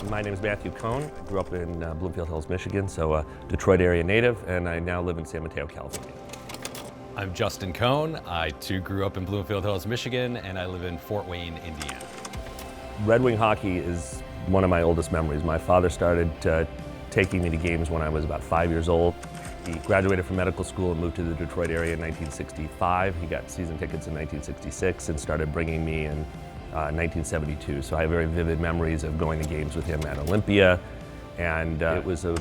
My name is Matthew Cohn. I grew up in Bloomfield Hills, Michigan, so a Detroit area native, and I now live in San Mateo, California. I'm Justin Cohn. I too grew up in Bloomfield Hills, Michigan, and I live in Fort Wayne, Indiana. Red Wing hockey is one of my oldest memories. My father started taking me to games when I was about 5 years old. He graduated from medical school and moved to the Detroit area in 1965. He got season tickets in 1966 and started bringing me in 1972. So I have very vivid memories of going to games with him at Olympia, and it was a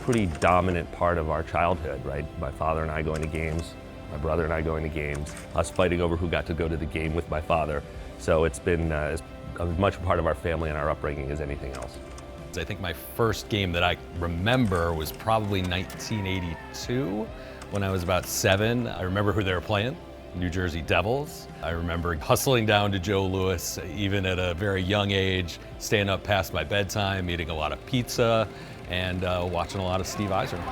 pretty dominant part of our childhood, right? My father and I going to games, my brother and I going to games, us fighting over who got to go to the game with my father. So it's been as much a part of our family and our upbringing as anything else. I think my first game that I remember was probably 1982 when I was about 7. I remember who they were playing. New Jersey Devils. I remember hustling down to Joe Louis, even at a very young age, staying up past my bedtime, eating a lot of pizza, and watching a lot of Steve Yzerman.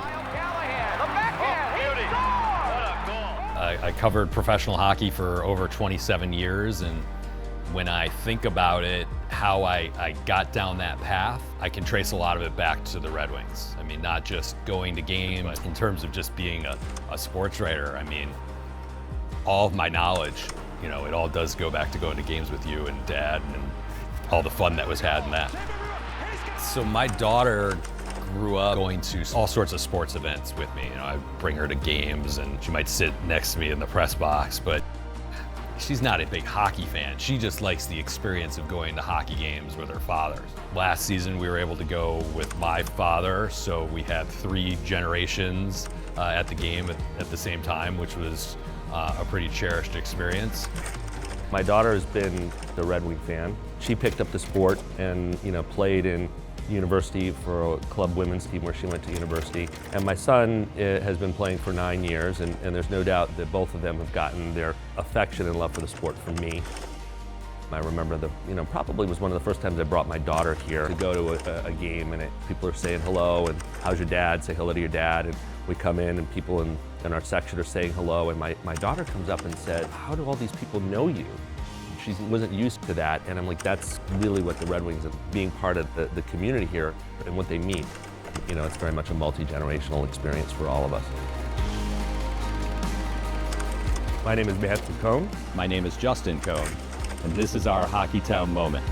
I covered professional hockey for over 27 years, and when I think about it, how I got down that path, I can trace a lot of it back to the Red Wings. I mean, not just going to games, but in terms of just being a sports writer, I mean, all of my knowledge, you know, it all does go back to going to games with you and Dad and all the fun that was had in that. So my daughter grew up going to all sorts of sports events with me. You know, I'd bring her to games and she might sit next to me in the press box, but she's not a big hockey fan. She just likes the experience of going to hockey games with her father. Last season, we were able to go with my father, so we had 3 generations at the game at the same time, which was a pretty cherished experience. My daughter has been the Red Wing fan. She picked up the sport and, you know, played in university for a club women's team where she went to university. And my son has been playing for 9 years, and there's no doubt that both of them have gotten their affection and love for the sport from me. I remember probably was one of the first times I brought my daughter here to go to a game, and people are saying hello, and how's your dad? Say hello to your dad. And we come in and people in our section are saying hello, and my daughter comes up and said, how do all these people know you? She wasn't used to that, and I'm like, that's really what the Red Wings, being part of the community here and what they mean. You know, it's very much a multi-generational experience for all of us. My name is Matthew Cohn. My name is Justin Cohn, and this is our Hockeytown moment.